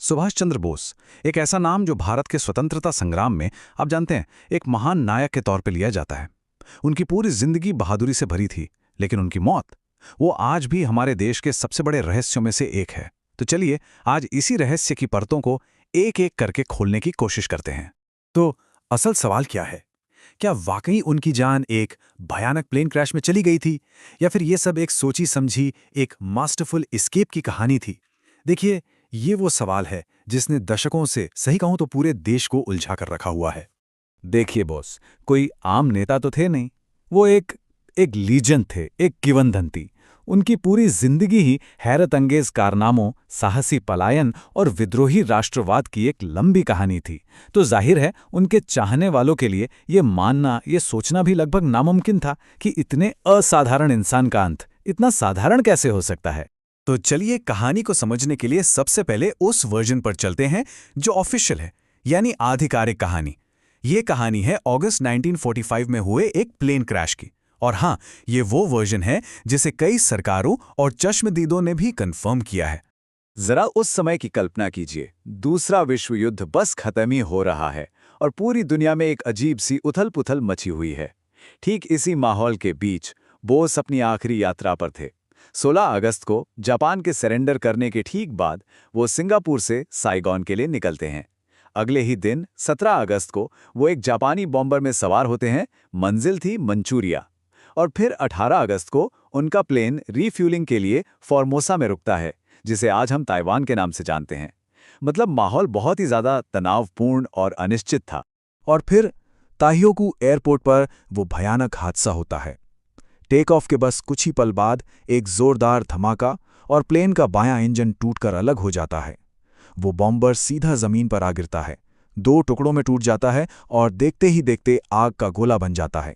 सुभाष चंद्र बोस, एक ऐसा नाम जो भारत के स्वतंत्रता संग्राम में, आप जानते हैं, एक महान नायक के तौर पे लिया जाता है। उनकी पूरी जिंदगी बहादुरी से भरी थी, लेकिन उनकी मौत, वो आज भी हमारे देश के सबसे बड़े रहस्यों में से एक है। तो चलिए आज इसी रहस्य की परतों को एक एक करके खोलने की कोशिश करते हैं। तो असल सवाल क्या है? क्या वाकई उनकी जान एक भयानक प्लेन क्रैश में चली गई थी, या फिर ये सब एक सोची समझी, एक मास्टरफुल एस्केप की कहानी थी? देखिए, ये वो सवाल है जिसने दशकों से, सही कहूं तो पूरे देश को उलझा कर रखा हुआ है। देखिए बॉस, कोई आम नेता तो थे नहीं, वो एक लीजेंड थे, एक किंवदंती। उनकी पूरी जिंदगी ही हैरत अंगेज कारनामों, साहसी पलायन और विद्रोही राष्ट्रवाद की एक लंबी कहानी थी। तो जाहिर है उनके चाहने वालों के लिए ये मानना, ये सोचना भी लगभग नामुमकिन था कि इतने असाधारण इंसान का अंत इतना साधारण कैसे हो सकता है। तो चलिए कहानी को समझने के लिए सबसे पहले उस वर्जन पर चलते हैं जो ऑफिशियल है, यानी आधिकारिक कहानी। ये कहानी है अगस्त 1945 में हुए एक प्लेन क्रैश की। और हाँ, ये वो वर्जन है जिसे कई सरकारों और चश्मदीदों ने भी कंफर्म किया है। जरा उस समय की कल्पना कीजिए, दूसरा विश्व युद्ध बस खत्म ही हो रहा है और पूरी दुनिया में एक अजीब सी उथल-पुथल मची हुई है। ठीक इसी माहौल के बीच बोस अपनी आखिरी यात्रा पर थे। 16 अगस्त को जापान के सरेंडर करने के ठीक बाद वो सिंगापुर से साइगॉन के लिए निकलते हैं। अगले ही दिन 17 अगस्त को वो एक जापानी बॉम्बर में सवार होते हैं। मंजिल थी मंचूरिया। और फिर 18 अगस्त को उनका प्लेन रीफ्यूलिंग के लिए फॉर्मोसा में रुकता है, जिसे आज हम ताइवान के नाम से जानते हैं। मतलब माहौल बहुत ही ज्यादा तनावपूर्ण और अनिश्चित था। और फिर ताहियोकू एयरपोर्ट पर वो भयानक हादसा होता है। टेक ऑफ के बस कुछ ही पल बाद एक जोरदार धमाका और प्लेन का बायां इंजन टूटकर अलग हो जाता है। वो बॉम्बर सीधा जमीन पर आ गिरता है, 2 टुकड़ों में टूट जाता है और देखते ही देखते आग का गोला बन जाता है।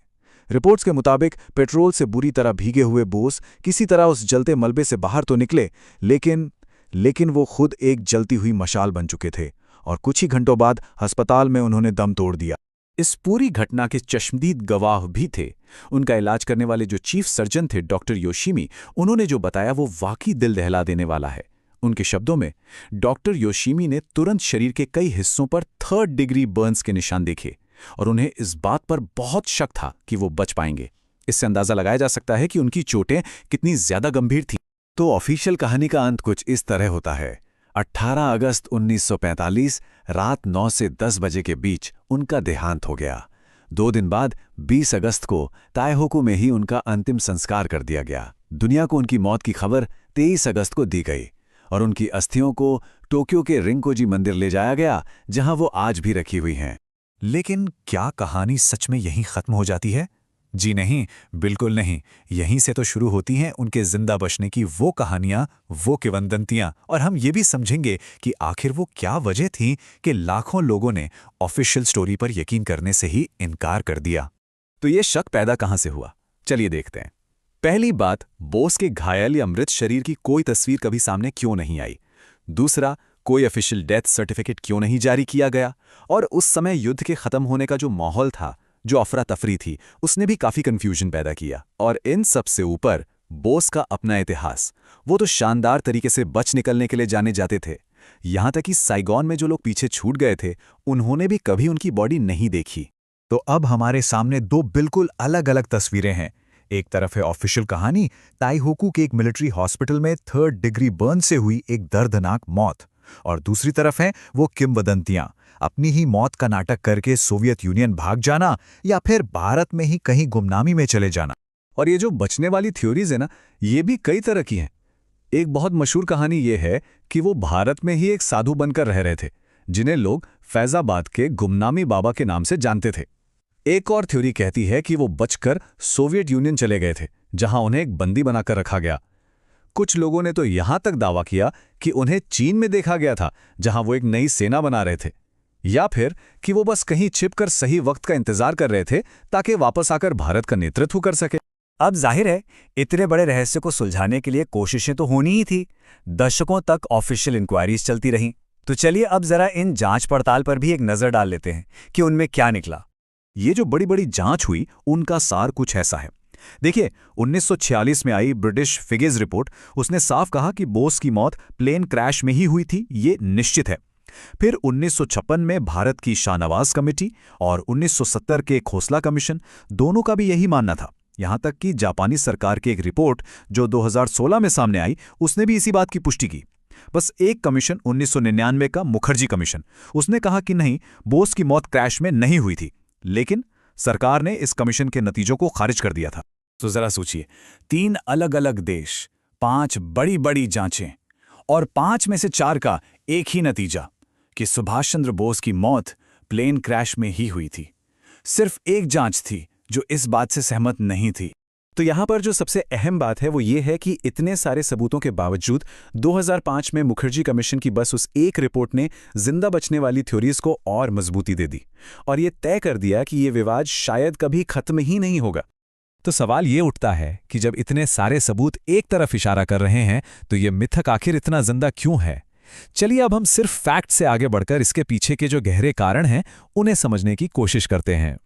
रिपोर्ट्स के मुताबिक पेट्रोल से बुरी तरह भीगे हुए बोस किसी तरह उस जलते मलबे से बाहर तो निकले, लेकिन वो खुद एक जलती हुई मशाल बन चुके थे और कुछ ही घंटों बाद अस्पताल में उन्होंने दम तोड़ दिया। इस पूरी घटना के चश्मदीद गवाह भी थे। उनका इलाज करने वाले जो चीफ सर्जन थे डॉक्टर योशिमी, उन्होंने जो बताया वो वाकई दिल दहला देने वाला है। उनके शब्दों में, डॉक्टर योशिमी ने तुरंत शरीर के कई हिस्सों पर 3rd डिग्री बर्न्स के निशान देखे और उन्हें इस बात पर बहुत शक था कि वो बच पाएंगे। इससे अंदाजा लगाया जा सकता है कि उनकी चोटें कितनी ज्यादा गंभीर थीं। तो ऑफिशियल कहानी का अंत कुछ इस तरह होता है। 18 अगस्त 1945 रात 9 से 10 बजे के बीच उनका देहांत हो गया। 2 दिन बाद 20 अगस्त को ताइहोकू में ही उनका अंतिम संस्कार कर दिया गया। दुनिया को उनकी मौत की खबर 23 अगस्त को दी गई और उनकी अस्थियों को टोक्यो के रिंकोजी मंदिर ले जाया गया, जहां वो आज भी रखी हुई हैं। लेकिन क्या कहानी सच में यहीं खत्म हो जाती है? जी नहीं, बिल्कुल नहीं। यहीं से तो शुरू होती हैं उनके जिंदा बचने की वो कहानियां, वो किंवदंतियां, और हम ये भी समझेंगे कि आखिर वो क्या वजह थी कि लाखों लोगों ने ऑफिशियल स्टोरी पर यकीन करने से ही इनकार कर दिया। तो ये शक पैदा कहां से हुआ? चलिए देखते हैं। पहली बात, बोस के घायल या मृत शरीर की कोई तस्वीर कभी सामने क्यों नहीं आई? दूसरा, कोई ऑफिशियल डेथ सर्टिफिकेट क्यों नहीं जारी किया गया? और उस समय युद्ध के खत्म होने का जो माहौल था, जो अफरा तफरी थी, उसने भी काफी कंफ्यूजन पैदा किया। और इन सब से ऊपर बोस का अपना इतिहास, वो तो शानदार तरीके से बच निकलने के लिए जाने जाते थे। यहां तक कि साइगॉन में जो लोग पीछे छूट गए थे, उन्होंने भी कभी उनकी बॉडी नहीं देखी। तो अब हमारे सामने 2 बिल्कुल अलग-अलग तस्वीरें हैं। एक तरफ है ऑफिशियल कहानी, ताइहोकू के एक मिलिट्री हॉस्पिटल में 3rd डिग्री बर्न से हुई एक दर्दनाक मौत, और दूसरी तरफ है वो किंवदंतियां, अपनी ही मौत का नाटक करके सोवियत यूनियन भाग जाना या फिर भारत में ही कहीं गुमनामी में चले जाना। और ये जो बचने वाली थ्योरीज है ना, ये भी कई तरह की हैं। एक बहुत मशहूर कहानी ये है कि वो भारत में ही एक साधु बनकर रह रहे थे, जिन्हें लोग फैजाबाद के गुमनामी बाबा के नाम से जानते थे। एक और थ्योरी कहती है कि वो बचकर सोवियत यूनियन चले गए थे, जहां उन्हें एक बंदी बनाकर रखा गया। कुछ लोगों ने तो यहां तक दावा किया कि उन्हें चीन में देखा गया था, जहां वो एक नई सेना बना रहे थे, या फिर कि वो बस कहीं छिपकर सही वक्त का इंतजार कर रहे थे ताकि वापस आकर भारत का नेतृत्व कर सके। अब जाहिर है इतने बड़े रहस्य को सुलझाने के लिए कोशिशें तो होनी ही थी। दशकों तक ऑफिशियल इंक्वायरीज चलती रहीं। तो चलिए अब जरा इन जांच पड़ताल पर भी एक नजर डाल लेते हैं कि उनमें क्या निकला। ये जो बड़ी बड़ी जांच हुई, उनका सार कुछ ऐसा है। देखिए, 1946 में आई ब्रिटिश फिगेज रिपोर्ट, उसने साफ कहा कि बोस की मौत प्लेन क्रैश में ही हुई थी, ये निश्चित है। फिर 1956 में भारत की शाहनवाज कमेटी और 1970 के खोसला कमीशन, दोनों का भी यही मानना था। यहां तक कि जापानी सरकार की एक रिपोर्ट जो 2016 में सामने आई, उसने भी इसी बात की पुष्टि की। बस एक कमीशन 1999 का मुखर्जी कमीशन, उसने कहा कि नहीं, बोस की मौत क्रैश में नहीं हुई थी। लेकिन सरकार ने इस कमीशन के नतीजों को खारिज कर दिया था। तो जरा सोचिए, 3 अलग अलग देश, 5 बड़ी बड़ी जांचें, और 5 में से 4 का एक ही नतीजा कि सुभाष चंद्र बोस की मौत प्लेन क्रैश में ही हुई थी। सिर्फ एक जांच थी जो इस बात से सहमत नहीं थी। तो यहाँ पर जो सबसे अहम बात है वो ये है कि इतने सारे सबूतों के बावजूद 2005 में मुखर्जी कमीशन की बस उस एक रिपोर्ट ने जिंदा बचने वाली थ्योरीज को और मजबूती दे दी और ये तय कर दिया कि ये विवाद शायद कभी खत्म ही नहीं होगा। तो सवाल ये उठता है कि जब इतने सारे सबूत एक तरफ इशारा कर रहे हैं तो ये मिथक आखिर इतना जिंदा क्यों है? चलिए अब हम सिर्फ फैक्ट से आगे बढ़कर इसके पीछे के जो गहरे कारण हैं उन्हें समझने की कोशिश करते हैं।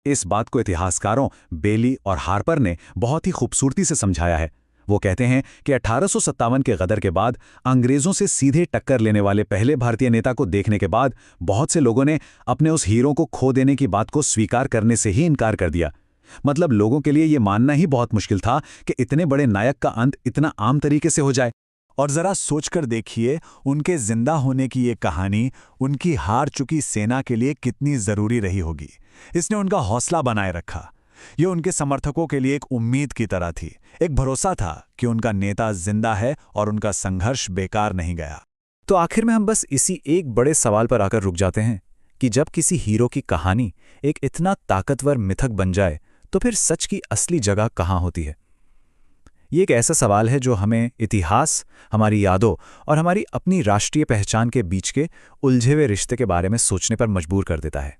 इस बात को इतिहासकारों बेली और हार्पर ने बहुत ही खूबसूरती से समझाया है। वो कहते हैं कि 1857 के गदर के बाद अंग्रेजों से सीधे टक्कर लेने वाले पहले भारतीय नेता को देखने के बाद बहुत से लोगों ने अपने उस हीरो को खो देने की बात को स्वीकार करने से ही इनकार कर दिया। मतलब लोगों के लिए ये मानना ही बहुत मुश्किल था कि इतने बड़े नायक का अंत इतना आम तरीके से हो जाए। और जरा सोचकर देखिए, उनके जिंदा होने की ये कहानी उनकी हार चुकी सेना के लिए कितनी जरूरी रही होगी। इसने उनका हौसला बनाए रखा। ये उनके समर्थकों के लिए एक उम्मीद की तरह थी, एक भरोसा था कि उनका नेता जिंदा है और उनका संघर्ष बेकार नहीं गया। तो आखिर में हम बस इसी एक बड़े सवाल पर आकर रुक जाते हैं कि जब किसी हीरो की कहानी एक इतना ताकतवर मिथक बन जाए तो फिर सच की असली जगह कहाँ होती है? ये एक ऐसा सवाल है जो हमें इतिहास, हमारी यादों और हमारी अपनी राष्ट्रीय पहचान के बीच के उलझे हुए रिश्ते के बारे में सोचने पर मजबूर कर देता है।